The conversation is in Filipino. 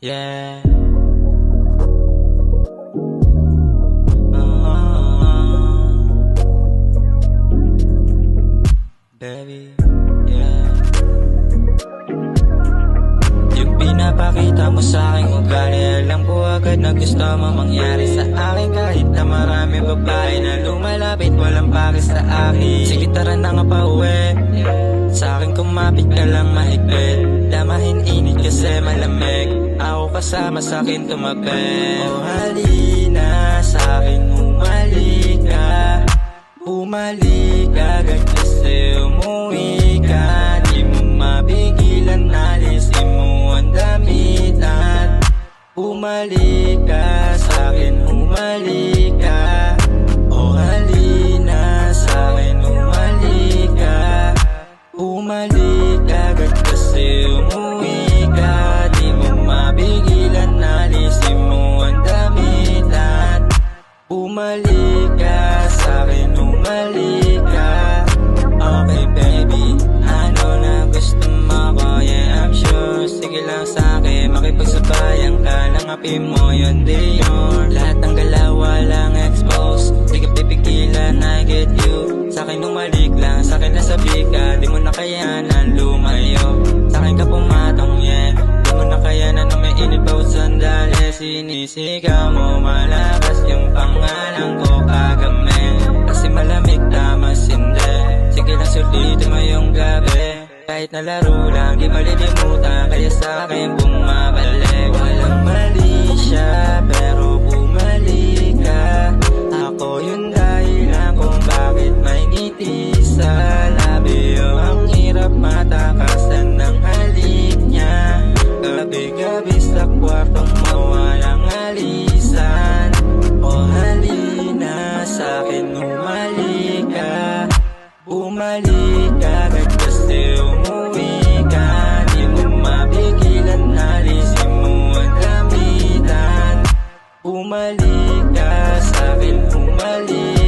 Yeah. Baby, yeah. Yung pinapakita mo sa'king ugali, alam ko agad na gusto mo mangyari sa akin. Kahit na marami babae na lumalapit, walang pakis sa akin. Sige tara na nga pauwi, sa'kin kumapit ka lang mahigpit. Damahin init kasi malamig, ako kasama sa'kin tumabi. Oh halina sa'kin, humalik ka. Humalik agad kasi umuwi ka. Di mo mapigilan, alisin mo ang damit at humalik ka sa'kin, humalik ka. O halina sa'kin, humalik ka. Humalik agad kasi umuwi ka. Di mo mapigilan, alisin mo ang damit at humalik ka sa'kin, humalik ka. Okay baby, ano na gusto mo ko? Yeah I'm sure, sige lang sa'kin, makipagsabayan ka. Langapin mo yun, di yun. Lahat ng galaw walang expose, di ka pipigilan, I get you. Sa'kin humalik lang, sa'kin nasabi ka. Di mo na kayanan lumayo, sa'kin ka pumatong, yeah. Di mo na kayanan na may init bawat sandali. Sinisigaw mo malakas yung pangalan ko kagabi, kasi malamig tamas hindi. Sige lang sulitin mo yung gabi, kahit na laro lang di malilimutan. Kaya sa'kin bumabalik, walang mali siya pero bumalik ka. Ako yung dahilan kung bakit may ngiti sa labi. Ang hirap matakasan ng halik niya. Gabi-gabi sa kwartong mawalang alisan. O halina sa'kin, humalik ka. Bumalik agad kasi umuwi ka. Di mo mapigilan, alisin mo ang damitan. Humalik ka sa'kin, humalik